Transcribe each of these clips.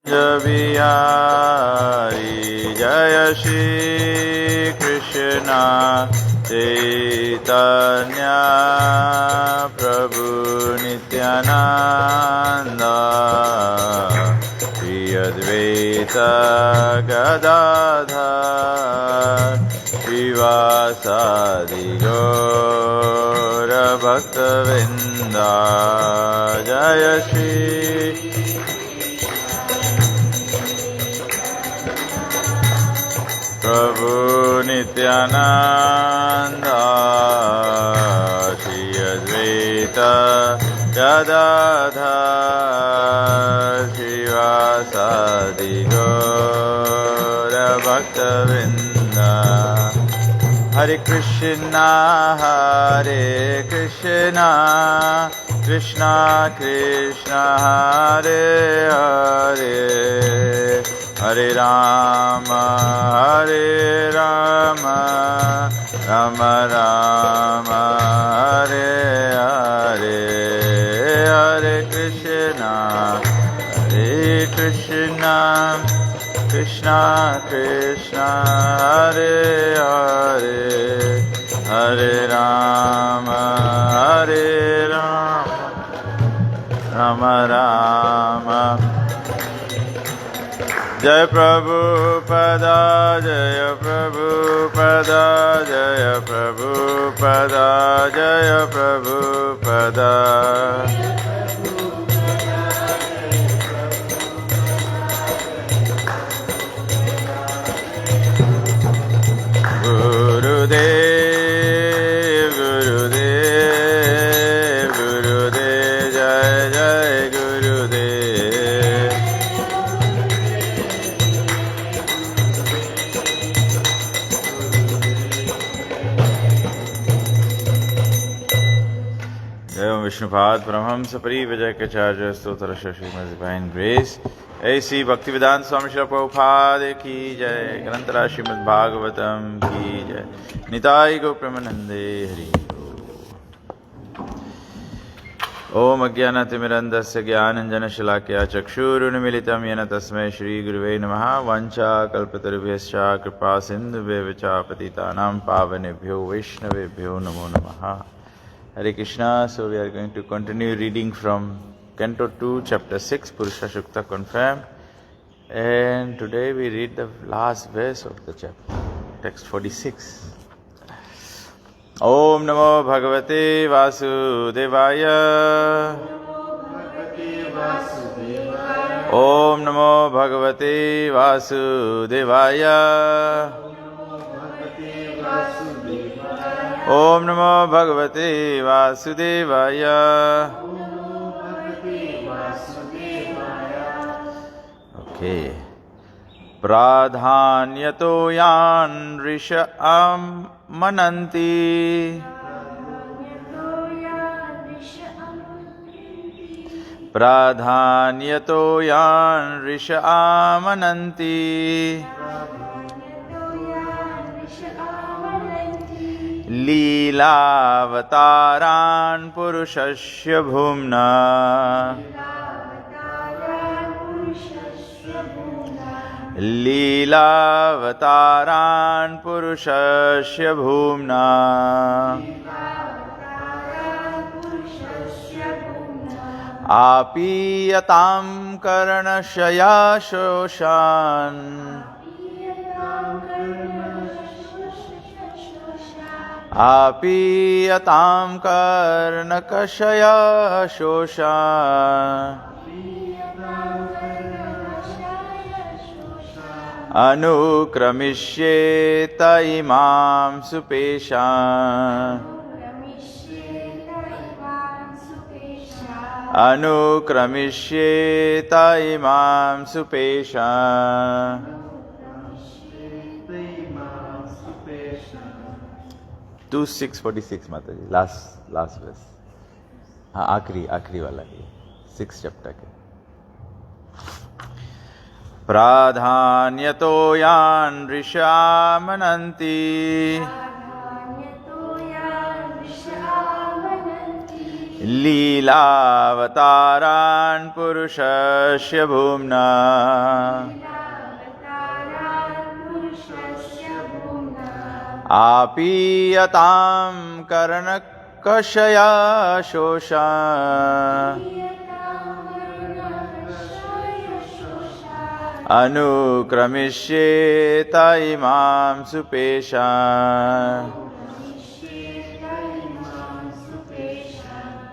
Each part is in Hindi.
Bihari Jaya Shri Krishna Chaitanya Prabhu Nityananda Shri Advaita Gadadhar Shivasadi Gaura Bhaktavinda Jaya Shri Prabhu Nityananda Shri Advaita Gadadhar Shivasadi Gaura Bhaktavinda Hare Krishna Krishna Krishna Hare Hare Hare Rama Rama Rama Hare Hare Hare Krishna Krishna Krishna Hare Hare Hare Rama Rama Rama Jai Prabhupada Jai Prabhupada Jai Prabhupada Jai Prabhupada Gurudev Jai Jai Gurudev Jai Vishnupad Paramahamsa Parivajay Kacharya Stotra Shrimad Divine Grace ऐसी भक्तिवेदांत स्वामी श्री प्रभुपाद की जय ग्रंथरा श्रीमद् भागवतम की जय निताई गो प्रेमानंदे हरि ओम अज्ञानतिमिरन्धस्य ज्ञानञ्जनशलाकया चक्षुरुन्मीलितं येन तस्मै श्रीगुरुवे नमः वाञ्छाकल्पतरुभ्यश्च कृपा सिन्धुभ्यः च पतितानां पावनेभ्यो वैष्णवेभ्यो नमो नमः Hare Krishna. So we are going to continue reading from Canto 2, Chapter 6, Purusha Sukta confirmed. And today we read the last verse of the chapter, text 46. Om Namo Bhagavate Vasudevaya. Om Namo Bhagavate Vasudevaya. Om Namo Bhagavate Vasudevaya. Okay. Pradhanyato yan risha mananti. Pradhanyato yan risha mananti. Leelavataran purushasya bhumna. Leelavataran purushasya bhumna. Apiyatam karanashaya shoshan. Apiyatam karnakashaya shoshan. Anukramisheta imam supeshan. Anukramisheta imam supeshan. 2646 Mataji, last verse. हाँ आखिरी वाला ये 6th chapter के. Pradhanyato yan rishamananti. लीलावतारान् पुरुषस्य भूम्ना आपीयतां कर्णकषया शोषा अनुक्रमिष्येत इमां सुपेशा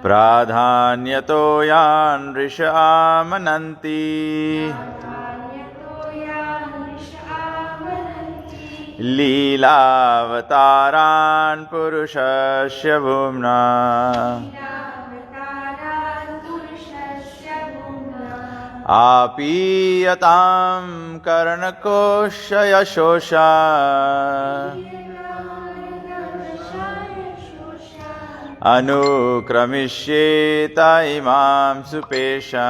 प्राधान्यतो यान् ऋषामनन्ति लीलावतारान् पुरुषस्य भूम्ना आपीयतां कर्णकोशयशोषा अनुक्रमिष्येत इमां सुपेशा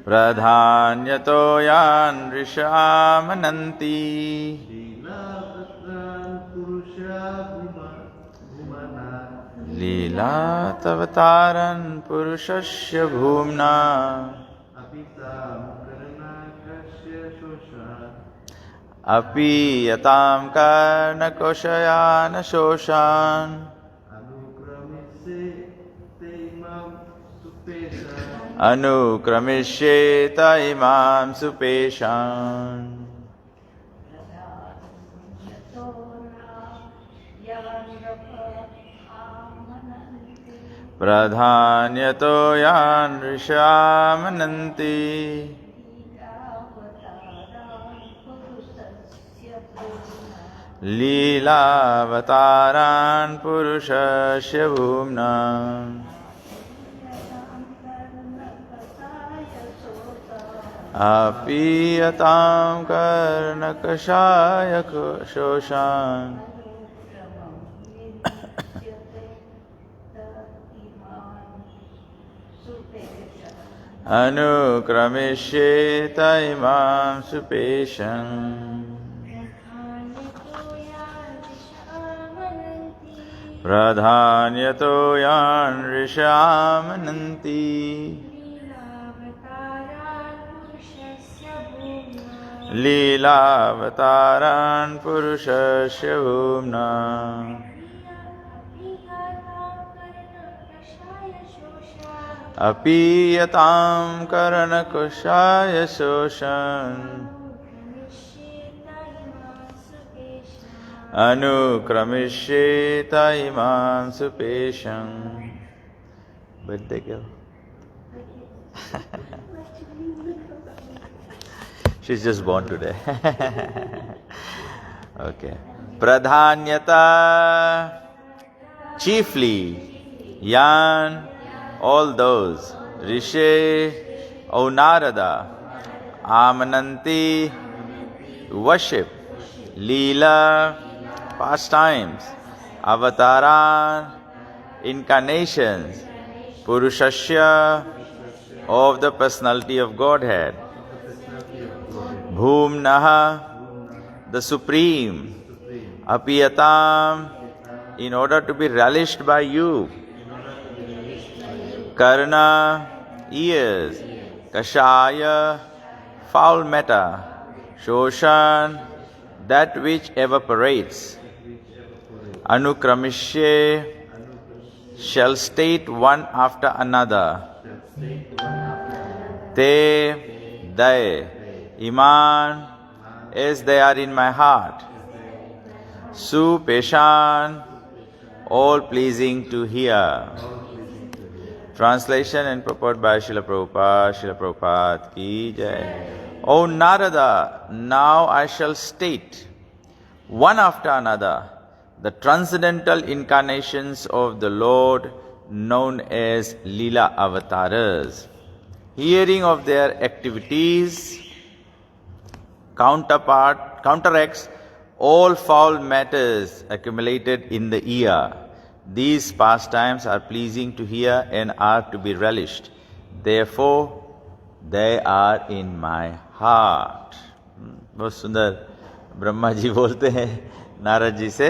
प्रधान्यतो यान् ऋषामनन्ति लीलावतारन् पुरुषस्य भूम्ना अपीयतां कर्णकोशयान् शोषान् अनुक्रमिष्येत इमां सुपेशान् प्रधान्यतो यान् ऋषामनन्ति लीलावतारान् पुरुषस्य भूम्ना अपीयतां कर्णकषाय शोषान् अनुक्रमिष्येत इमां सुपेशम् प्रधान्यतो यान् ऋषामनन्ति लीलावतारान् पुरुषस्य भूम्ना अपीयतां कर्णकोशयान् शोषन् अनुक्रमिष्येत इमां सुपेशम्. Birthday girl. She's just born today. Okay. Pradhanyata, chiefly, yan, all those, Rishi, O Narada, Amananti, worship, Leela, pastimes, Avataran, incarnations, Purushasya, of the personality of Godhead, Bhumnaha, the supreme, Apiyatam, in order to be relished by you, Karna, ears, Kashaya, foul matter, Shoshan, that which evaporates, Anukramishe, shall state one after another, Te, they, Iman, as they are in my heart, Supeshan, all pleasing to hear. Translation and purport by Srila Prabhupada. Srila Prabhupada ki jai. O Narada, now I shall state, one after another, the transcendental incarnations of the Lord known as Leela Avataras. Hearing of their activities counteracts all foul matters accumulated in the ear. These pastimes are pleasing to hear and are to be relished. Therefore, they are in my heart. बहुत सुंदर ब्रह्मा जी बोलते हैं नारद जी से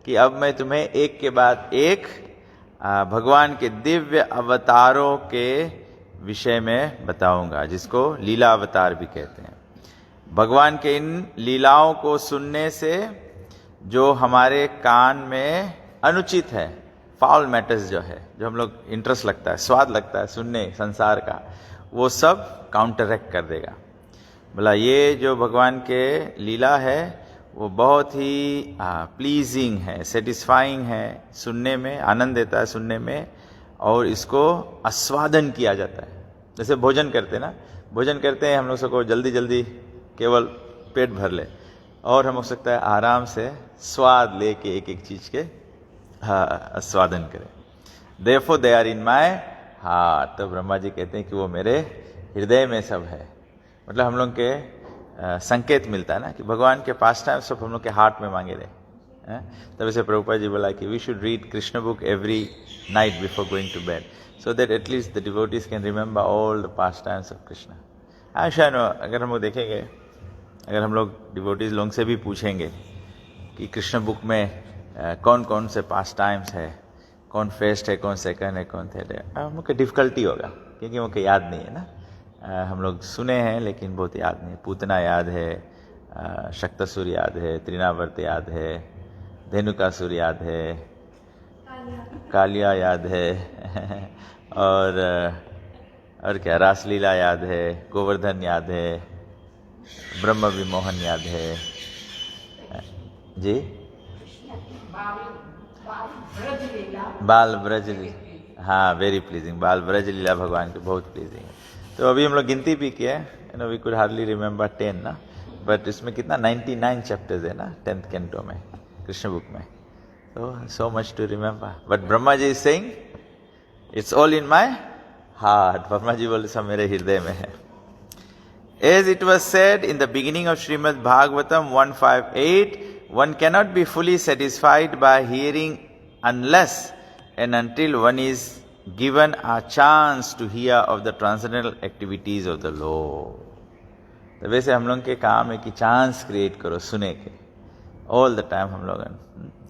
कि अब मैं तुम्हें एक के बाद एक भगवान के दिव्य अवतारों के विषय में बताऊंगा, जिसको लीला अवतार भी कहते हैं। भगवान के इन लीलाओं को सुनने से जो हमारे कान में अनुचित है, फाउल मैटर्स जो है, जो हम लोग इंटरेस्ट लगता है, स्वाद लगता है सुनने संसार का, वो सब काउंटरैक्ट कर देगा। बोला ये जो भगवान के लीला है वो बहुत ही प्लीजिंग है, सेटिस्फाइंग है, सुनने में आनंद देता है सुनने में, और इसको आस्वादन किया जाता है। जैसे भोजन करते हैं ना, भोजन करते हैं हम लोग सबको जल्दी जल्दी केवल पेट भर ले, और हम हो सकता है आराम से स्वाद लेके एक एक चीज के आस्वादन करें। Therefore they are in my heart। तो ब्रह्मा जी कहते हैं कि वो मेरे हृदय में सब है। मतलब हम लोग के संकेत मिलता है ना कि भगवान के पास टाइम सब हम लोग के हार्ट में मांगे रहे। तब ऐसे प्रभुपाद जी बोला कि we should read Krishna book every night before going to bed, so that atleast the devotees can remember all the past times of Krishna. आशा नो, अगर हम लोग देखेंगे, अगर हम लोग डिवोटीज लोगों से भी पूछेंगे कि कृष्ण बुक में कौन कौन से पास्ट टाइम्स है, कौन फर्स्ट है, कौन सेकंड है, कौन थर्ड है, हम लोग को डिफिकल्टी होगा क्योंकि उनको याद नहीं है ना। हम लोग सुने हैं लेकिन बहुत याद नहीं। पूतना याद है, शक्तासुर याद है, त्रिनावर्त याद है, धेनुकासुर याद है, कालिया याद है और क्या, रासलीला याद है, गोवर्धन याद है, ब्रह्म विमोहन याद है जी, बाल ब्रज लीला, हाँ वेरी प्लीजिंग, बाल ब्रज लीला भगवान की बहुत प्लीजिंग है। तो अभी हम लोग गिनती भी किए, you know we could hardly remember 10 ना, बट इसमें कितना 99 चैप्टर्स है ना 10th कैंटो में, कृष्ण बुक में। तो so much to remember, but Brahma ji is saying it's all in my heart. Brahma ji बोले सब मेरे हृदय में है। As it was said in the beginning of Srimad Bhagavatam 158, one cannot be fully satisfied by hearing unless and until one is given a chance to hear of the transcendental activities of the Lord। तो वैसे हम लोग के काम है कि चांस क्रिएट करो सुने के, ऑल द टाइम हम लोग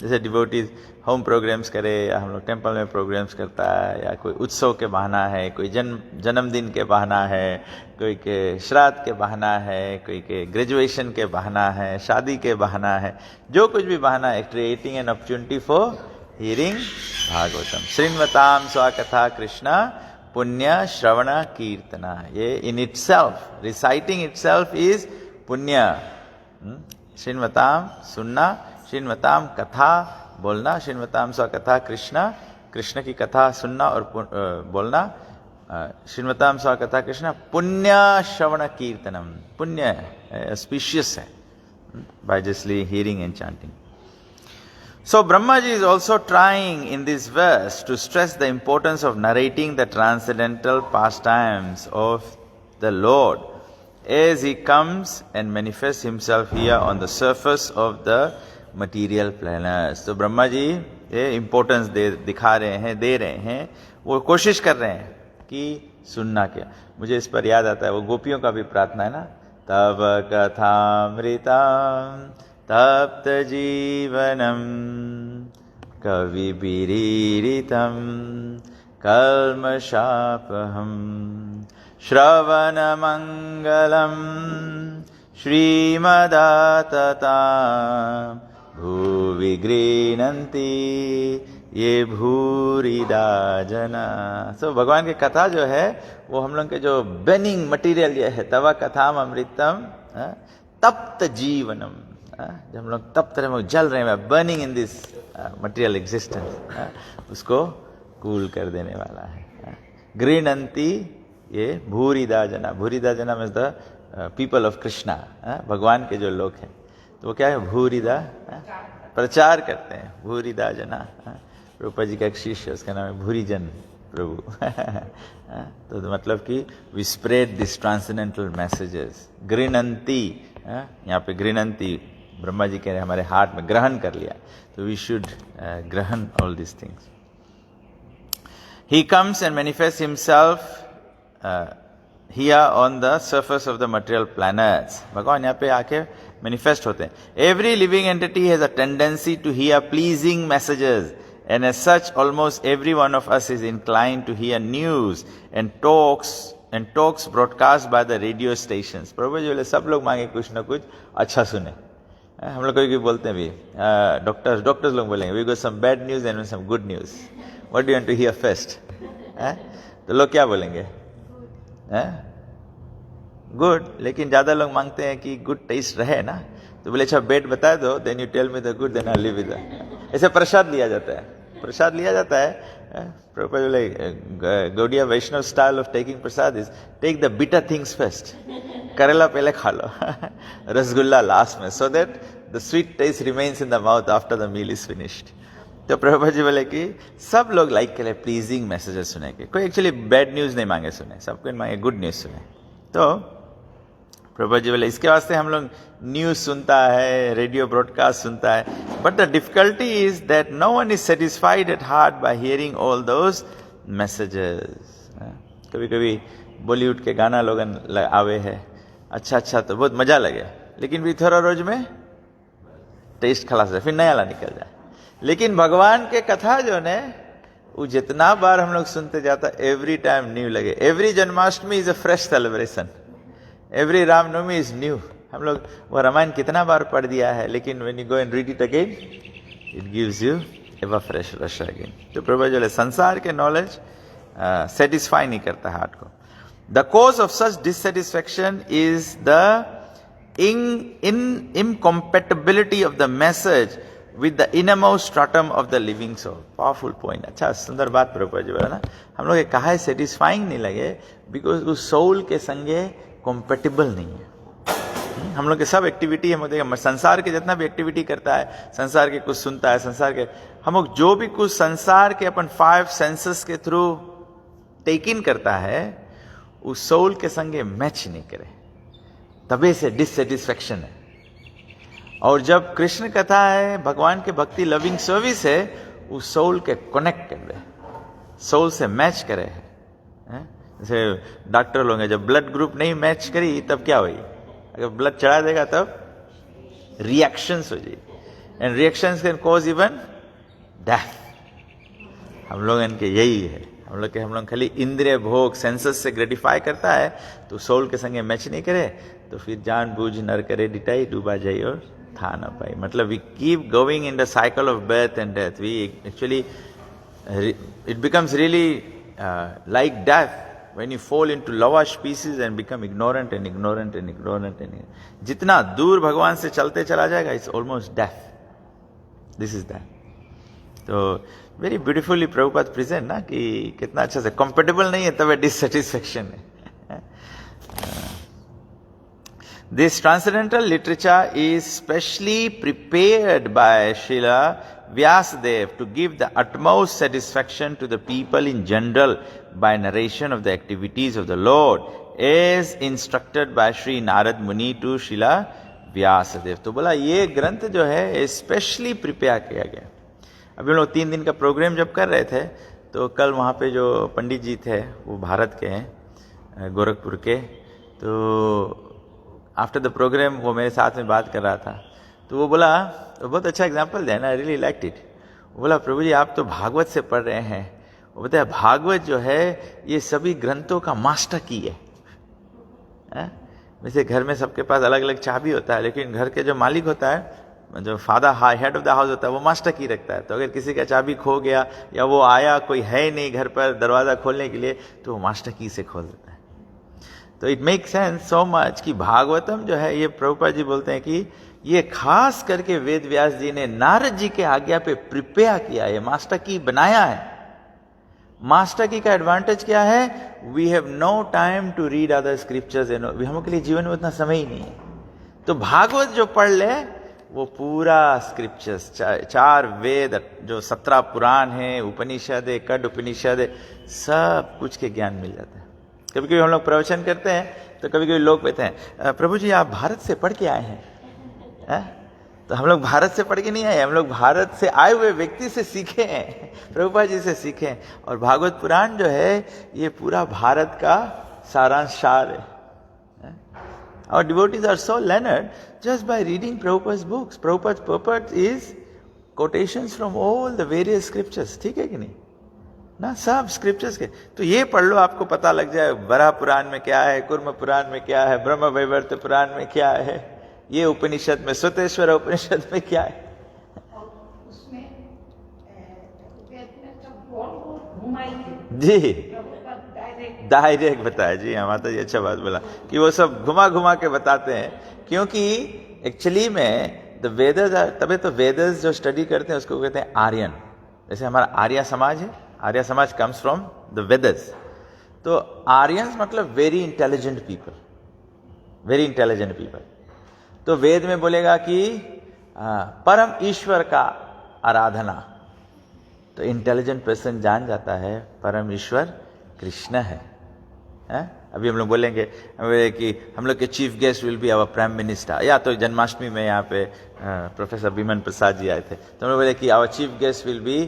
जैसे डिवोटीज होम प्रोग्राम्स करे, या हम लोग टेम्पल में प्रोग्राम्स करता है, या कोई उत्सव के बहाना है, कोई जन्मदिन के बहाना है, कोई के श्राद्ध के बहाना है, कोई के ग्रेजुएशन के बहाना है, शादी के बहाना है, जो कुछ भी बहाना है, creating an opportunity for hearing Bhagavatam. श्रीन्वताम स्वकथा कृष्ण पुण्य श्रवण कीर्तना। ये in itself, reciting itself is punya. श्रीन्वताम सुनना, श्रीन्वताम कथा बोलना, श्रीन्वताम स्वकथा कृष्ण, कृष्ण की कथा सुनना और बोलना, श्रीन्वताम स्वकथा कृष्ण पुण्य श्रवण कीर्तनम। पुण्य स्पीशियस है by just hearing and chanting. So Brahma ji is also trying in this verse to stress the importance of narrating the transcendental pastimes of the Lord as he comes and manifests himself here on the surface of the material planets. तो ब्रह्मा जी ये इम्पोर्टेंस दिखा रहे हैं, दे रहे हैं, वो कोशिश कर रहे हैं कि सुनना क्या। मुझे इस पर याद आता है वो गोपियों का भी प्रार्थना है ना, तव कथामृतम तप्त जीवनम कविभिरीरितम कल्मषापहम श्रवणमंगलम श्रीमदातता भुवि गृह्णन्ति ये भूरिदा जना। सो भगवान की कथा जो है वो हम लोग के जो बर्निंग मटेरियल ये है, तवा कथाम अमृतम तप्त जीवनम, जब हम लोग तप्त रहे, जल रहे हैं, burning in this material existence, उसको कूल कर देने वाला है। गृह्णन्ति ये भूरिदा जना, भूरिदा जना means the people of Krishna, भगवान के जो लोग हैं, तो वो क्या है, भूरिदा प्रचार करते हैं, भूरिदा जना। प्रभुपाद जी का एक शिष्य, उसका नाम है भूरिजन प्रभु तो मतलब कि we spread this transcendental messages. गृह्णन्ति, यहाँ पे गृह्णन्ति ब्रह्मा जी कह रहे हैं हमारे हार्ट में ग्रहण कर लिया, तो वी शुड ग्रहण all this things. He comes and manifest himself here on the surface of the material planets. भगवान यहाँ पे आके manifest होते हैं. Every living entity has a tendency to hear pleasing messages, and as such, almost every one of us is inclined to hear news and talks broadcast by the radio stations. प्रभु जी बोले सब लोग मांगे कुछ ना कुछ अच्छा सुने. हम लोग कभी बोलते हैं भी, डॉक्टर्स लोग बोलेंगे we got some bad news and some good news. What do you want to hear first? तो लोग क्या बोलेंगे? गुड. लेकिन ज्यादा लोग मांगते हैं कि गुड टेस्ट रहे ना. तो बोले अच्छा बेड बता दो, then you tell me the good, then I live with that. ऐसे प्रसाद लिया जाता है. Gaudiya Vaishnava style of taking prasad is take the bitter things first. करेला पहले खा लो, रसगुल्ला लास्ट में, so that the sweet taste remains in the mouth after the meal is finished. तो प्रभुपाद जी बोले कि सब लोग लाइक करे प्लीजिंग मैसेजेस सुने के. कोई एक्चुअली बैड न्यूज नहीं मांगे सुने, सबको मांगे गुड न्यूज सुने. तो प्रभुपाद जी बोले इसके वास्ते हम लोग न्यूज सुनता है, रेडियो ब्रॉडकास्ट सुनता है. But the difficulty is that no one is satisfied at heart by hearing all those messages. कभी कभी बॉलीवुड के गाना लोग आवे है, अच्छा तो बहुत मजा लगे, लेकिन भी थोड़ा रोज में टेस्ट खलास है, फिर नया ला निकल जाए. लेकिन भगवान के कथा जो ने वो जितना बार हम लोग सुनते जाता, एवरी टाइम न्यू लगे. Every Janmashtami is a fresh celebration, every Ramnavami is new. हम लोग वो रामायण कितना बार पढ़ दिया है, लेकिन when you go and read it again it gives you ever fresh rush again. तो प्रभु जो संसार के नॉलेज सेटिस्फाई नहीं करता हार्ट को. The cause of such dissatisfaction is the incompatibility of the message with the innermost stratum of the living soul. Powerful point. अच्छा सुंदर बात प्रभुपाद जी बोला ना. हम लोग कहा है सेटिस्फाइंग नहीं लगे, बिकॉज उस सोल के संगे कंपेटिबल नहीं है. हम लोग के सब एक्टिविटी हम संसार के जितना भी एक्टिविटी करता है, संसार के कुछ सुनता है, संसार के हम लोग जो भी कुछ संसार के अपन 5 सेंसेस के थ्रू टेक इन करता है, उस सोल के संगे मैच नहीं करे, तबे से डिससेटिस्फैक्शन है. और जब कृष्ण कथा है, भगवान के भक्ति लविंग सर्विस है, उस सोल के कनेक्ट कर रहे, सोल से मैच करे है. जैसे डॉक्टर लोग हैं, जब ब्लड ग्रुप नहीं मैच करी तब क्या हुई, अगर ब्लड चढ़ा देगा तब रिएक्शंस हो जाए, and reactions can cause even death. हम लोग इनके यही है, हम लोग खाली इंद्रिय भोग सेंसेस से ग्रेटिफाई करता है, तो सोल के संगे मैच नहीं करे, तो फिर जानबूझ नर करे डिटाई, डूबा जाए और था ना पाई. मतलब we keep going in the cycle of birth and death. We actually it becomes really like death when you fall into lower species and become ignorant. जितना दूर भगवान से चलते चला जाएगा, it's almost death. This is that. तो very beautifully प्रभुपाद present ना कि कितना अच्छा से compatible नहीं है, तब dissatisfaction है. This transcendental literature is specially prepared by Srila Vyasadeva to give the utmost satisfaction to the people in general by narration of the activities of the Lord, as instructed by Sri Narad Muni to Srila Vyasadeva. तो बोला ये ग्रंथ जो है स्पेशली प्रिपेयर किया गया. अभी हम लोग 3 दिन का प्रोग्राम जब कर रहे थे, तो कल वहाँ पे जो पंडित जी थे वो भारत के हैं, गोरखपुर के. तो आफ्टर द प्रोग्राम वो मेरे साथ में बात कर रहा था, तो वो बोला, तो बहुत अच्छा एग्जाम्पल दिया ना, आई रियली लाइक्ड इट. वो बोला प्रभु जी आप तो भागवत से पढ़ रहे हैं. वो बताया भागवत जो है ये सभी ग्रंथों का मास्टर की है. वैसे घर में सबके पास अलग अलग चाबी होता है, लेकिन घर के जो मालिक होता है, जो father head of the house होता है, वो मास्टर की रखता है. तो अगर किसी का चाबी खो गया या वो आया कोई है नहीं घर पर दरवाजा खोलने के लिए, तो वो मास्टर की से खोल देता है. तो it make sense so much कि भागवतम जो है, ये प्रभुपाद जी बोलते हैं कि ये खास करके वेद व्यास जी ने नारद जी के आज्ञा पे प्रिपेयर किया है, मास्टर की बनाया है. मास्टर की का एडवांटेज क्या है, we have no time to read other scriptures. हम के लिए जीवन में उतना समय ही नहीं है. तो भागवत जो पढ़ ले वो पूरा स्क्रिप्चर्स, 4 वेद, जो 17 पुराण है, उपनिषद है, कड उपनिषद है, सब कुछ के ज्ञान मिल जाता है. कभी कभी हम लोग प्रवचन करते हैं तो कभी कभी लोग कहते हैं प्रभु जी आप भारत से पढ़ के आए हैं. तो हम लोग भारत से पढ़ के नहीं आए, हम लोग भारत से आए हुए व्यक्ति से सीखे हैं, प्रभुपाद जी से सीखे. और भागवत पुराण जो है ये पूरा भारत का सारांश सार है. Our devotees are so learned just by reading Prabhupada's books. Prabhupada's purport is quotations from all the various scriptures. ठीक है कि नहीं ना, सब स्क्रिप्चर्स के. तो ये पढ़ लो, आपको पता लग जाए वराह पुराण में क्या है, कुर्म पुराण में क्या है, ब्रह्म वैवर्त पुराण में क्या है, ये उपनिषद में, सुतेश्वर उपनिषद में क्या है. जी डायरेक्ट बताया जी. हाँ माता जी, अच्छा बात बोला कि वो सब घुमा घुमा के बताते हैं, क्योंकि एक्चुअली में द वेदर्स, तभी तो वेदर्स जो स्टडी करते हैं उसको कहते हैं आर्यन. जैसे हमारा आर्य समाज है, Arya Samaj comes from the वेदर्स. तो आर्यंस मतलब very intelligent people, very intelligent people. तो वेद में बोलेगा कि परम ईश्वर का आराधना, तो इंटेलिजेंट पर्सन जान जाता है परम ईश्वर कृष्ण है. अभी हम लोग बोलेंगे कि हम लोग के chief guest will be our prime minister, या तो जन्माष्टमी में यहाँ पे प्रोफेसर विमन प्रसाद जी आए थे, तो हम लोग बोले कि our chief guest will be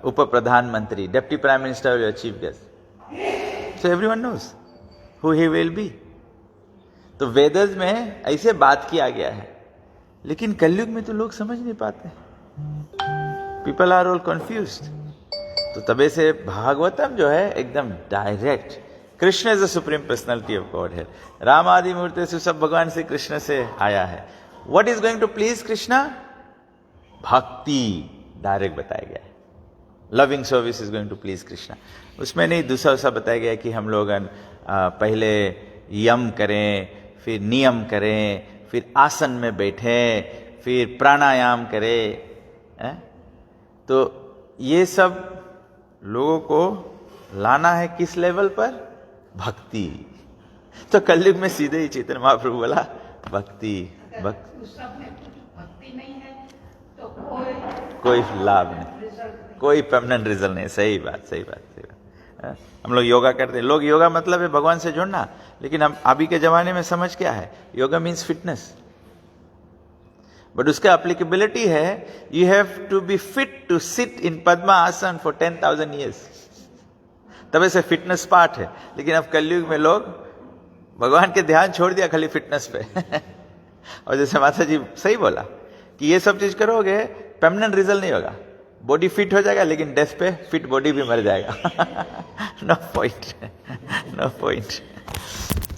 उप प्रधानमंत्री, deputy prime minister will chief guest. So everyone knows who he will be. तो वेदर्स में ऐसे बात किया गया है, लेकिन कलयुग में तो लोग समझ नहीं पाते. People are all confused. तो तबे से भागवतम जो है एकदम direct, Krishna is the supreme personality of God है. राम आदि मूर्ति से सब भगवान से कृष्ण से आया है. What is going to please Krishna? भक्ति डायरेक्ट बताया गया है. Loving service is going to please Krishna. उसमें नहीं दूसरा बताया गया कि हम लोग पहले यम करें, फिर नियम करें, फिर आसन में बैठे, फिर प्राणायाम करें. तो ये सब लोगों को लाना है किस लेवल पर? भक्ति. तो कलयुग में सीधे ही चैतन्य महाप्रभु बोला भक्ति. भक्ति नहीं है तो कोई लाभ नहीं, कोई परमानेंट रिजल्ट नहीं. सही बात, सही बात, सही बात. हम लोग योगा करते हैं, लोग योगा मतलब है भगवान से जुड़ना, लेकिन हम अभी के जमाने में समझ क्या है? Yoga means fitness. बट उसका एप्लीकेबिलिटी है, you have to be fit to sit in padma asana for 10,000 years. तब से फिटनेस पार्ट है. लेकिन अब कलयुग में लोग भगवान के ध्यान छोड़ दिया खाली फिटनेस पे. और जैसे माता जी सही बोला कि ये सब चीज करोगे परमानेंट रिजल्ट नहीं होगा. बॉडी फिट हो जाएगा, लेकिन डेथ पे फिट बॉडी भी मर जाएगा. No point, no point.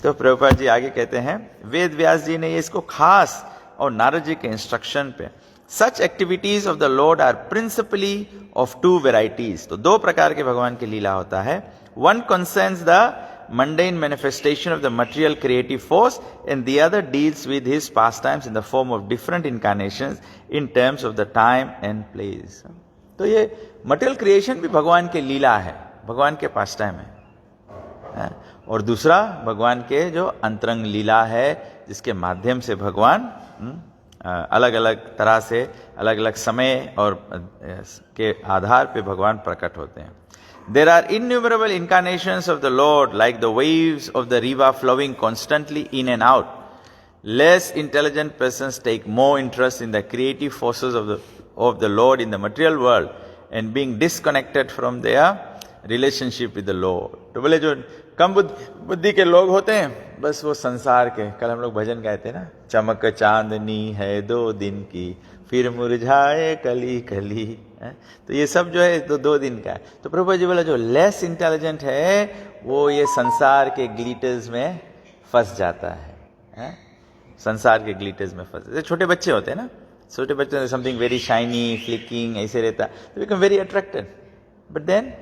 तो प्रभुपाद जी आगे कहते हैं, वेद व्यास जी ने इसको खास और नारद जी के इंस्ट्रक्शन पे, such activities of the lord are principally of two varieties. तो दो प्रकार के भगवान की लीला होता है. One concerns the mundane manifestation of the material creative force, and the other deals with his pastimes in the form of different incarnations in terms of the time and place. तो ये मटेरियल क्रिएशन भी भगवान के लीला है, भगवान के पास्टाइम है. और दूसरा भगवान के जो अंतरंग लीला है, जिसके माध्यम से भगवान अलग अलग तरह से अलग अलग समय और के आधार पे भगवान प्रकट होते हैं. There are innumerable incarnations of the Lord, like the waves of the river flowing constantly in and out. Less intelligent persons take more interest in the creative forces of the Lord in the material world, and being disconnected from their relationship with the Lord. तो बोले जो कम बुद्धि के लोग होते हैं, बस वो संसार के, कल हम लोग भजन गाए थे ना, चमक चांदनी है 2 दिन की, फिर मुरझाए कली कली. तो ये सब जो है तो 2 दिन का है. तो प्रभु जी बोला जो लेस इंटेलिजेंट है वो ये संसार के ग्लिटर्स में फंस जाता है. संसार के ग्लिटर्स में फंस, छोटे बच्चे होते हैं ना, छोटे बच्चे समथिंग वेरी शाइनी फ्लिकिंग ऐसे रहता, तो become very attracted, but then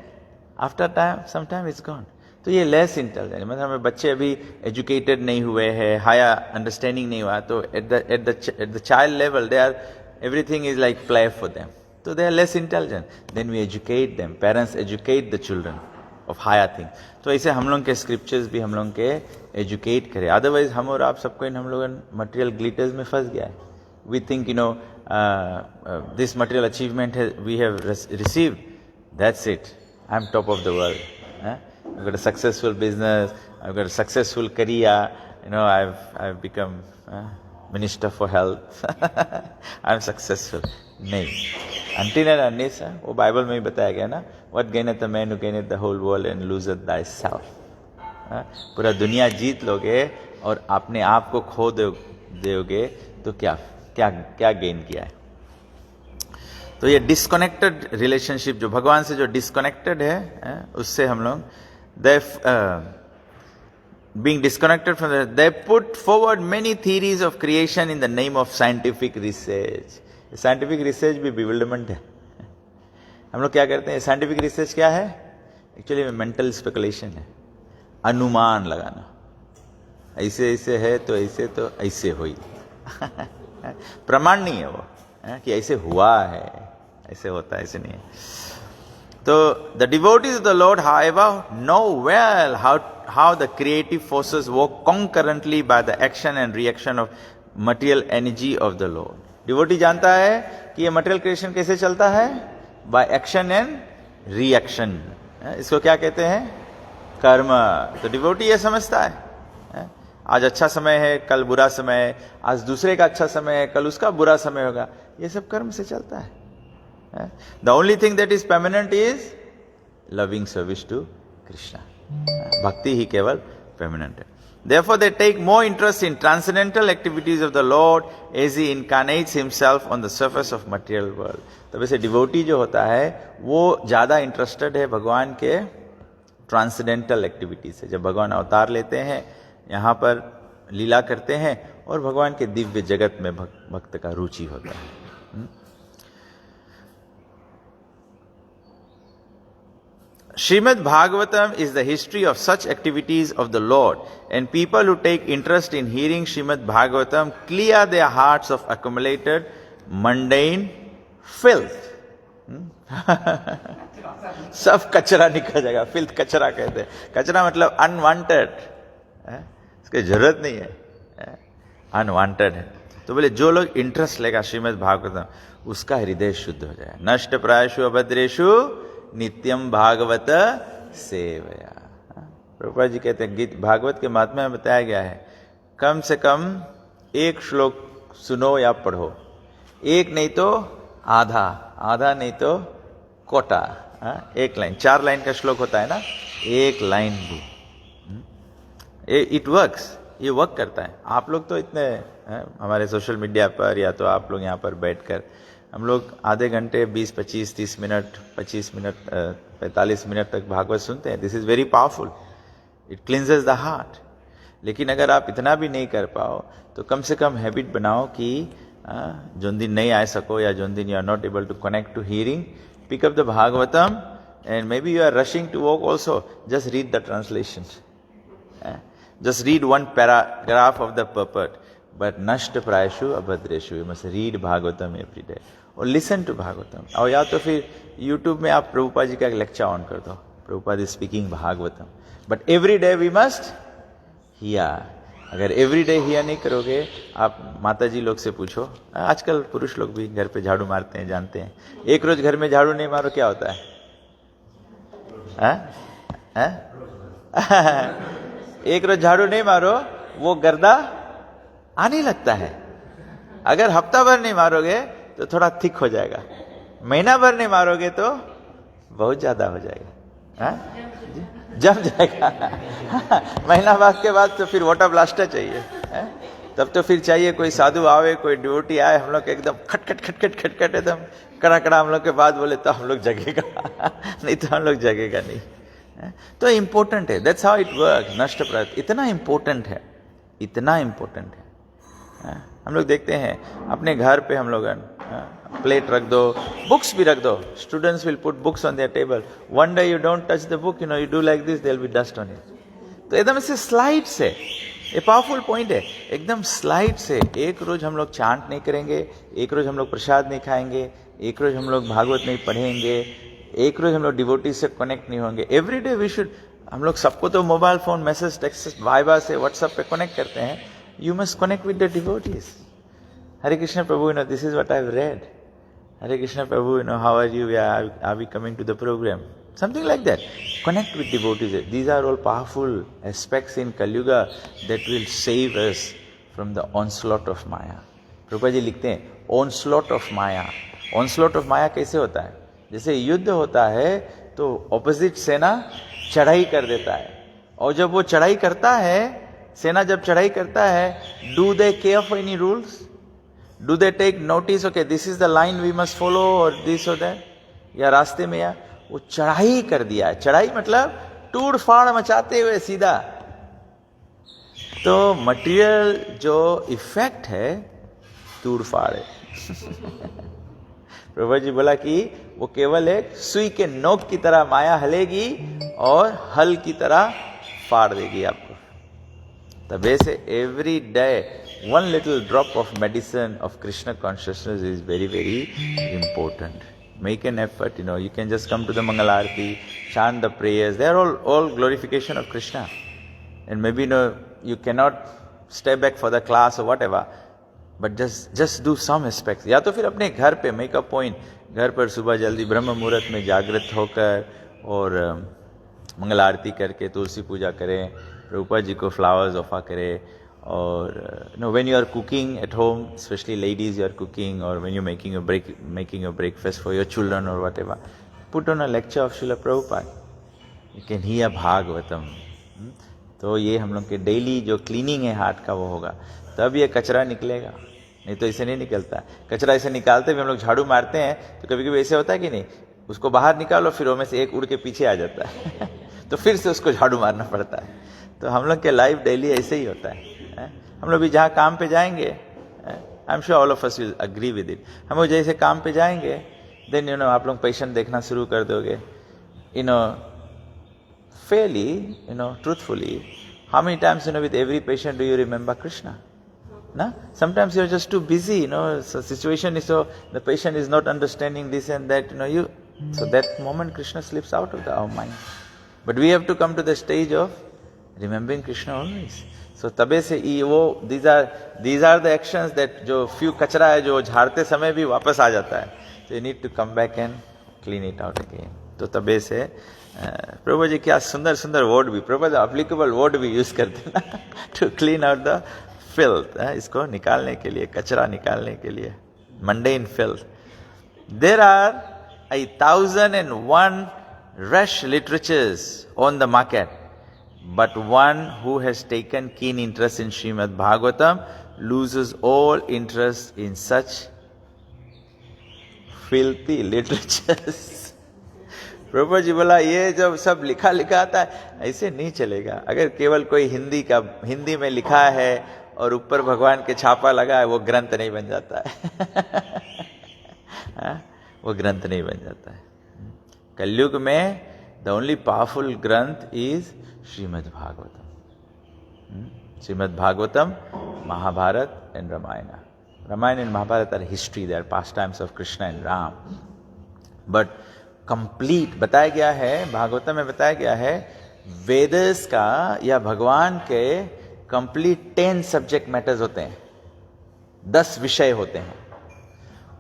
after time some time it's gone. तो ये लेस इंटेलिजेंट, मतलब हमें बच्चे अभी एजुकेटेड नहीं हुए हैं, हायर अंडरस्टैंडिंग नहीं हुआ, तो at the child level they are everything is like play for them, so they are less intelligent. Then we educate them, parents educate the children of higher things. तो ऐसे हम लोग के स्क्रिप्चर्स भी हम लोग के एजुकेट करें. अदरवाइज हम और आप सबको इन हम लोग मटेरियल ग्लिटर्स में फंस गया है. We think you know this material achievement we have received, that's it, I am top of the world. I've got a successful business, I've got a successful career, you know, I've become Minister for Health. I'm successful. नहीं, until and unless वो बाइबल में ही बताया गया ना, what gaineth a man who gaineth the whole world and loseth thyself. पूरा दुनिया जीत लोगे और अपने आप को खो दोगे तो क्या क्या क्या गेन किया है? तो ये डिस्कनेक्टेड रिलेशनशिप, जो भगवान से जो डिस्कनेक्टेड है उससे हम लोग being disconnected from that, they put forward many theories of creation in the name of scientific research. Scientific research भी bewilderment है. हम लोग क्या करते हैं? साइंटिफिक रिसर्च क्या है? एक्चुअली मेंटल स्पेकुलेशन है, अनुमान लगाना. ऐसे ऐसे है तो ऐसे हुई. प्रमाण नहीं है वो कि ऐसे हुआ है, ऐसे होता है, ऐसे नहीं है. So the devotees of the Lord, however, know well how the creative forces work concurrently by the action and reaction of material energy of the Lord. Devotee जानता है कि ये material creation कैसे चलता है? By action and reaction. इसको क्या कहते हैं? कर्म. तो devotee ये समझता है, आज अच्छा समय है, कल बुरा समय है, आज दूसरे का अच्छा समय है, कल उसका बुरा समय होगा. ये सब कर्म से चलता है. The only thing that is permanent is loving service to Krishna. Bhakti ही केवल permanent है. Therefore they take more interest in transcendental activities of the Lord as he incarnates himself on the surface of material world. तो वैसे devotee जो होता है वो ज्यादा इंटरेस्टेड है भगवान के ट्रांसेंडेंटल एक्टिविटी से. जब भगवान अवतार लेते हैं, यहाँ पर लीला करते हैं और भगवान के दिव्य जगत में भक्त का रुचि होता है. Srimad Bhagavatam is the history of such activities of the Lord, and people who take interest in hearing Srimad Bhagavatam clear their hearts of accumulated mundane filth. सब कचरा निकल जाएगा. फिल्थ कचरा कहते हैं. कचरा मतलब अनवांटेड, इसकी जरूरत नहीं है, अनवांटेड है. तो बोले जो लोग इंटरेस्ट लेगा श्रीमद् भागवतम, उसका हृदय शुद्ध हो जाए. नष्ट प्रायशु अभद्रेशु नित्यम भागवत सेवया. प्रभुपाद जी कहते हैं गीत भागवत के महात्म्य में बताया गया है, कम से कम एक श्लोक सुनो या पढ़ो, एक नहीं तो आधा, आधा नहीं तो कोटा, एक लाइन, 4 लाइन का श्लोक होता है ना, एक लाइन भी. इट वर्क्स, ये वर्क करता है. आप लोग तो इतने हमारे सोशल मीडिया पर या तो आप लोग यहाँ पर बैठकर हम लोग आधे घंटे 20, 25, 30 मिनट, 25 मिनट, 45 मिनट तक भागवत सुनते हैं. This is very powerful. It cleanses the heart. लेकिन अगर आप इतना भी नहीं कर पाओ तो कम से कम हैबिट बनाओ कि जो दिन नहीं आ सको या जो दिन you are not able to connect to hearing, pick up the Bhagavatam and maybe you are rushing to walk also, just read the translation, just read one paragraph of the purport, but nashta prayashu abhadreshu, you must read Bhagavatam every day or listen to Bhagavatam. और या तो फिर YouTube में आप प्रभुपाद जी का एक लेक्चर ऑन कर दो, Prabhupada is speaking Bhagavatam, but every day we must hear. अगर एवरी डे हियर नहीं करोगे, आप माता जी लोग से पूछो, आजकल पुरुष लोग भी घर पे झाड़ू मारते हैं, जानते हैं. एक रोज घर में झाड़ू नहीं मारो क्या होता है? एक रोज झाड़ू नहीं मारो, वो गर्दा आने लगता है. अगर हफ्ता भर नहीं मारोगे तो थोड़ा थिक हो जाएगा, महीना भर नहीं मारोगे तो बहुत ज्यादा हो जाएगा, जम जाएगा. महीना बाद के बाद तो फिर वाटर ब्लास्टर चाहिए, तब तो फिर चाहिए कोई साधु आवे, कोई डिवोटी आए, हम लोग एकदम खटखट खटखट खटखट एकदम कड़ा कड़ा हम लोग के बाद बोले तो हम लोग जगेगा, नहीं तो हम लोग जगेगा नहीं. तो इम्पोर्टेंट है. That's how it work. नष्ट प्रयत्न इतना इम्पोर्टेंट है, इतना इम्पोर्टेंट है. हम लोग देखते हैं अपने घर पे, हम लोग प्लेट रख दो, बुक्स भी रख दो. Students will put books on their table. One day you don't touch the book, you know, you do like this, there will be dust on it. तो एकदम ऐसे स्लाइड से, ये पावरफुल पॉइंट है, एकदम स्लाइड से. एक रोज हम लोग चांट नहीं करेंगे, एक रोज हम लोग प्रसाद नहीं खाएंगे, एक रोज हम लोग भागवत नहीं पढ़ेंगे, एक रोज हम लोग डिवोटी से कनेक्ट नहीं होंगे. Every day we should. हम लोग सबको तो mobile phone, message, text, Viber से, व्हाट्सएप पे कनेक्ट करते हैं. You must connect with the devotees. Hare Krishna प्रभु, you know, this is what I have read. Hare Krishna प्रभु, you know, how are you, are we coming to the program, something like that. Connect with devotees. These are all powerful aspects in Kali Yuga that will save us from the onslaught of Maya. Prabhupada ji लिखते हैं onslaught of Maya. onslaught of Maya कैसे होता है? जैसे युद्ध होता है तो ऑपोजिट सेना चढ़ाई कर देता है और जब वो चढ़ाई करता है, सेना जब चढ़ाई करता है, do they care for any rules? Do they take notice, okay this is the line we must follow और दिस और दैट? या रास्ते में या वो चढ़ाई कर दिया है। चढ़ाई मतलब टूट फाड़ मचाते हुए सीधा। तो मटेरियल जो इफेक्ट है तूड़ फाड़ है। प्रभु जी बोला कि वो केवल एक सुई के नोक की तरह माया हलेगी और हल की तरह फाड़ देगी आपको। तबे से every day one little drop of medicine of Krishna consciousness is very, very important. Make an effort, you can just come to the Mangalarti, chant the prayers. They are all glorification of Krishna. And maybe, you cannot stay back for the class or whatever, but just do some aspects. या तो फिर अपने घर पे make a point, घर पर सुबह जल्दी ब्रह्म मुहूर्त में जागृत होकर और मंगल आरती करके तुलसी पूजा करें, प्रभुपाद जी को फ्लावर्स ऑफर करें, और when you are cooking at home, especially ladies, you are cooking, or when you're making a breakfast for your children or whatever, put on a lecture of Srila Prabhupada. You can hear Bhagavatam. तो ये हम लोग के डेली जो क्लीनिंग है हार्ट का वो होगा, तब ये कचरा निकलेगा, नहीं तो इसे नहीं निकलता। कचरा ऐसे निकालते भी हम लोग झाड़ू मारते हैं तो कभी कभी ऐसे होता है कि नहीं, उसको बाहर निकालो फिर में से एक उड़ के पीछे आ जाता है तो फिर से उसको झाड़ू मारना पड़ता है। तो हम लोग के लाइफ डेली ऐसे ही होता है। हम लोग भी जहाँ काम पे जाएंगे, I am sure all of us will agree with it, हम लोग जैसे काम पे जाएंगे, देन आप लोग पेशेंट देखना शुरू कर दोगे, fairly, truthfully, how many times, with every patient do you remember Krishna? No? Sometimes you're just too busy, so situation is so, the patient is not understanding this and that, so that moment Krishna slips out of our mind. But we have to come to the stage of remembering Krishna always. So तबे से वो these are the actions that जो few कचरा है जो झाड़ते समय भी वापस आ जाता है, so you need to come back and clean it out again. तो तबे से प्रभु जी क्या सुंदर सुंदर वर्ड भी, प्रभु जी एप्लीकेबल वर्ड भी यूज करते ना, to clean out the filth, इसको निकालने के लिए, कचरा निकालने के लिए, mundane filth. There are 1001 rush literatures on the market, but one who has taken keen interest in Srimad Bhagavatam loses all interest in such filthy literatures. प्रभु जी बोला ये जब सब लिखा आता है ऐसे नहीं चलेगा. अगर केवल कोई हिंदी में लिखा है और ऊपर भगवान के छापा लगा है, वो ग्रंथ नहीं बन जाता है. वो ग्रंथ नहीं बन जाता है. कलयुग में the only powerful granth is Shrimad Bhagavatam. Shrimad Bhagavatam, Mahabharat and Ramayan. Ramayan and Mahabharat are history, they are past times of Krishna and Ram. But complete बताया गया है, भागवतम में बताया गया है, वेदस का या भगवान के कंप्लीट 10 सब्जेक्ट मैटर्स होते हैं, 10 विषय होते हैं.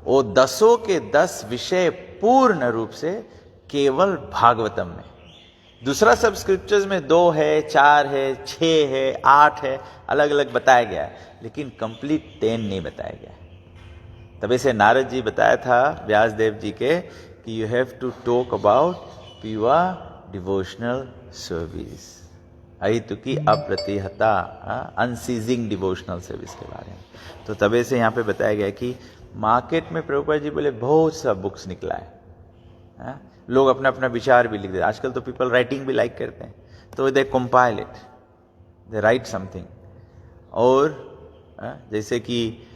वो 10 के 10 विषय पूर्ण रूप से केवल भागवतम में. दूसरा सब स्क्रिप्चर्स में 2 है, 4 है, 6 है, 8 है, अलग अलग बताया गया है, लेकिन कंप्लीट 10 नहीं बताया गया. तभी से नारद जी बताया था व्यास देव जी के कि you have to talk about pure devotional service, अहितुकी अप्रतिहता, अनसीजिंग डिवोशनल सर्विस के बारे में. तो तभी से यहाँ पे बताया गया कि मार्केट में प्रभुपाद जी बोले बहुत सा बुक्स निकला है, लोग अपना अपना विचार भी लिख देते. आजकल तो पीपल राइटिंग भी लाइक करते हैं, तो they compile it, they write something. और जैसे कि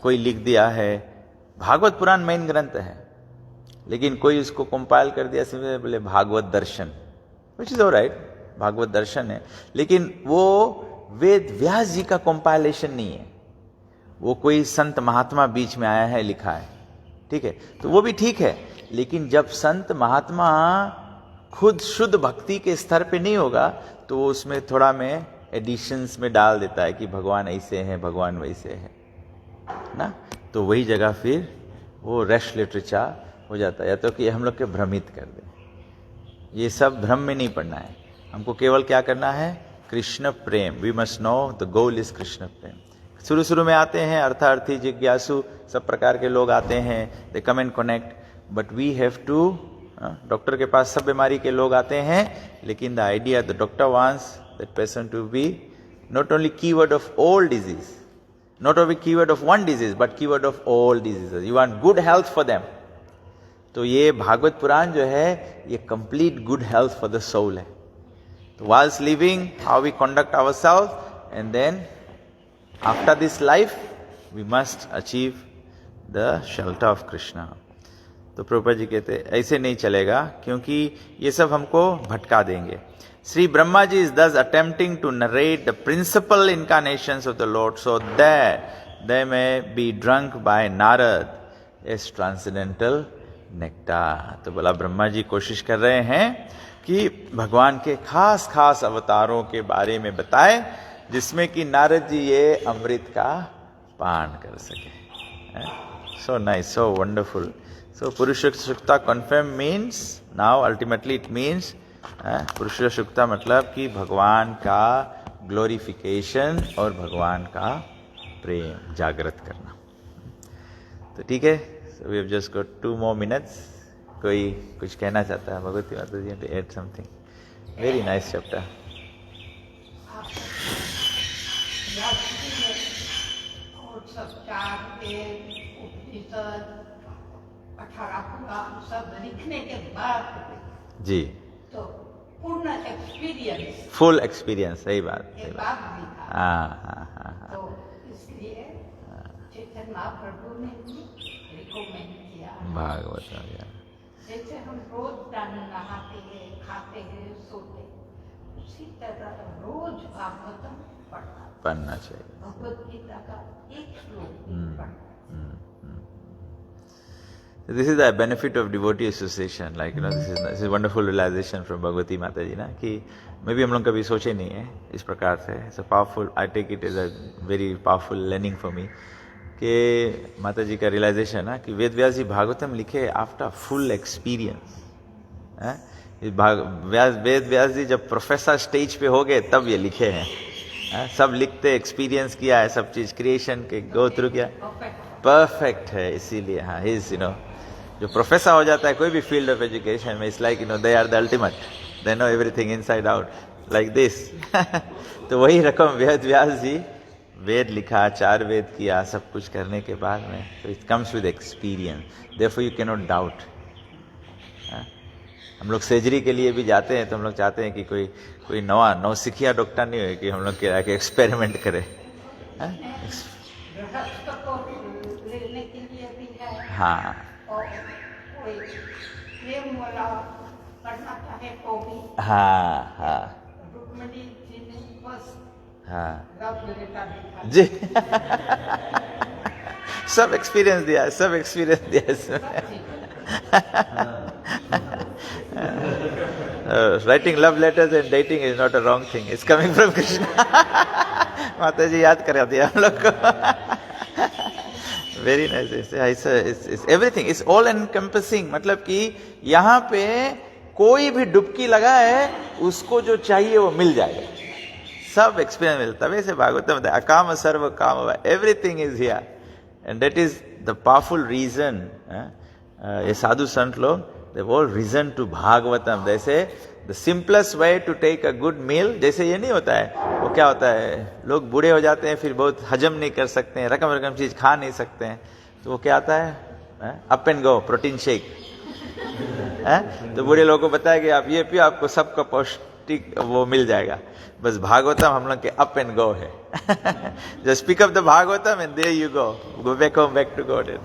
कोई लिख दिया है, भागवत पुराण मेन ग्रंथ है, लेकिन कोई उसको कंपाइल कर दिया सिर्फ बोले भागवत दर्शन, विच इज ऑलराइट, भागवत दर्शन है, लेकिन वो वेद व्यास जी का कंपाइलेशन नहीं है, वो कोई संत महात्मा बीच में आया है लिखा है. ठीक है, तो वो भी ठीक है, लेकिन जब संत महात्मा खुद शुद्ध भक्ति के स्तर पे नहीं होगा तो वो उसमें थोड़ा में एडिशंस में डाल देता है कि भगवान ऐसे हैं, भगवान वैसे है ना. तो वही जगह फिर वो रश लिटरेचर हो जाता है, या तो कि हम लोग के भ्रमित कर दे. ये सब भ्रम में नहीं पड़ना है, हमको केवल क्या करना है, कृष्ण प्रेम. We must know the goal is Krishna prem. शुरू में आते हैं अर्थार्थी जिज्ञासु, सब प्रकार के लोग आते हैं, they come and connect, but we have to, doctor के पास सब बीमारी के लोग आते हैं, लेकिन the idea the doctor wants that person to be not only keyword of all disease, not only keyword of one disease, but keyword of all diseases. You want good health for them. तो ये भागवत पुराण जो है ये complete good health for the soul है. So whilst living, how we conduct ourselves, and then after this life, we must achieve the shelter of Krishna. तो प्रभुपाद जी कहते ऐसे नहीं चलेगा क्योंकि ये सब हमको भटका देंगे. Sri Brahmaji is thus attempting to narrate the principal incarnations of the Lord so that they may be drunk by Narad as transcendental nectar. तो बोला ब्रह्मा जी कोशिश कर रहे हैं कि भगवान के खास खास अवतारों के बारे में बताए जिसमें कि नारद जी ये अमृत का पान कर सके. So nice, so wonderful. So Purusha Sukta confirm means, now ultimately it means पुरुष शुक्ता मतलब कि भगवान का ग्लोरिफिकेशन और भगवान का प्रेम जागृत करना. तो ठीक है, so we have just got 2 more minutes. कोई कुछ कहना चाहता है भगवती माता जी to add something? Very nice chapter. जी पूर्ण एक्सपीरियंस, फुल एक्सपीरियंस, सही बात. तो इसलिए चैतन्य महाप्रभु ने रिकमेंड किया भागवत. जैसे हम रोज नहाते हैं, खाते हैं, सोते, उसी तरह रोज भागवतम पढ़ना चाहिए. भगवत गीता का एक श्लोक पढ़ना. This is the benefit of devotee association. Like this is wonderful realization from Bhagavati Mata ji ना कि मैं भी हम लोग कभी सोचे नहीं है इस प्रकार से. It's a powerful. I take it as a very powerful learning for me. कि माता जी का realization ना कि वेद व्यास जी भागवतम लिखे after full experience. Ved Vyas जी जब प्रोफेसर स्टेज पे हो गए तब ये लिखे हैं. सब लिखते एक्सपीरियंस किया है, सब चीज क्रिएशन के गो थ्रू किया, परफेक्ट है. इसीलिए हाँ ही जो प्रोफेसर हो जाता है कोई भी फील्ड ऑफ एजुकेशन में, it's like they are the ultimate, they know everything inside out like this. तो वही रकम वेद व्यास जी वेद लिखा, 4 वेद किया, सब कुछ करने के बाद में, तो it comes with experience. Therefore you can not doubt. हम लोग सर्जरी के लिए भी जाते हैं तो हम लोग चाहते हैं कि कोई नौसिखिया डॉक्टर नहीं हो कि हम लोग के एक्सपेरिमेंट करें. हाँ हाँ हाँ हाँ जी. सब एक्सपीरियंस दिया, सब एक्सपीरियंस दिया इसमें. Writing love letters and dating is not a wrong thing. It's coming from Krishna. माता जी याद करा दिया हम लोग को. Very nice. It's everything. It's all encompassing. मतलब कि यहाँ पे कोई भी डुबकी लगाए उसको जो चाहिए वो मिल जाएगा. सब एक्सपीरियंस मिलता है. वैसे भागवतम में अकाम सर्व काम, everything is here, and that is the powerful reason. ये साधु संत लोग they've all risen to Bhagavatam. जैसे the simplest way to take a good meal, जैसे ये नहीं होता है, वो क्या होता है, लोग बूढ़े हो जाते हैं फिर बहुत हजम नहीं कर सकते हैं, रकम रकम चीज खा नहीं सकते हैं, तो वो क्या आता है, up and go protein shake. तो बूढ़े लोगों को बताया कि आप ये पियो, आपको सबका पौष्टिक वो मिल जाएगा. बस भागवतम हम लोग के अप एंड गो है. Just pick up the Bhagavatam and there you go back home, back to God.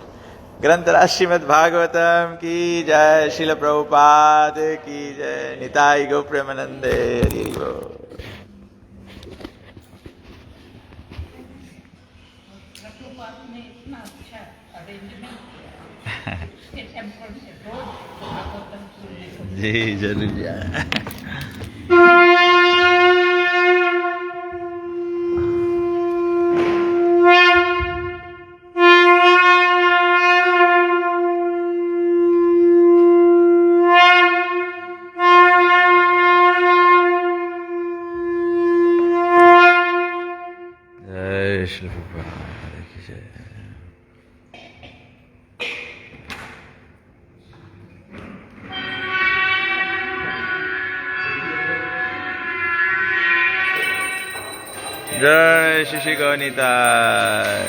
ग्रंथराज श्रीमद् भागवतम की जय. श्रील प्रभुपाद की जय. निताई गौ प्रेमानंदे. हरि बोल. ने इतना अच्छा अरेंजमेंट किया उसके टेम्पल से रोज भागवतम सुनने. जी जरूर. जय श्री श्री गौनीताय।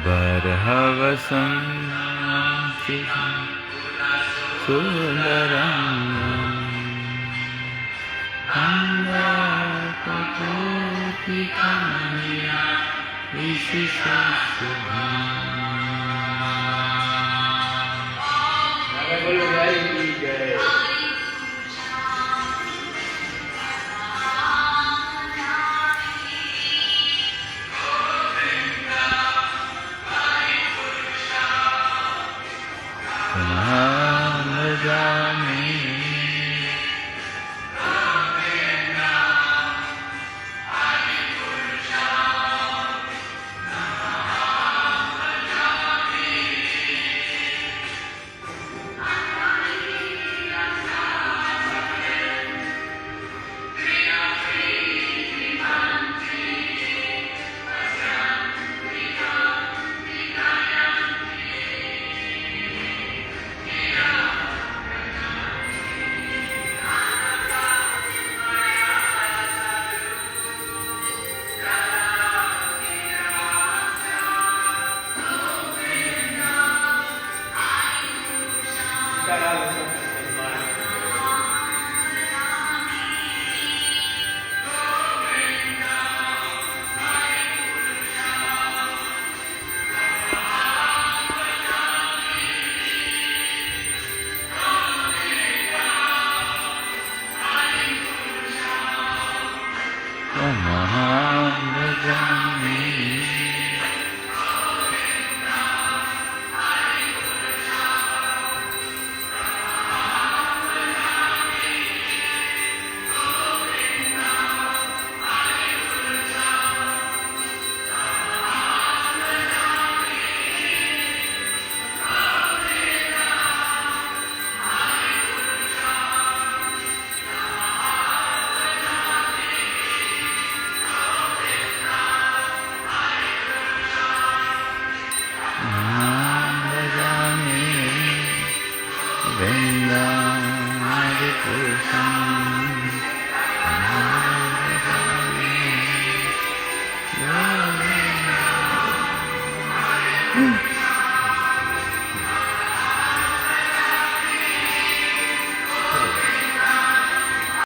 बरहवसं सुंदरं Vrinda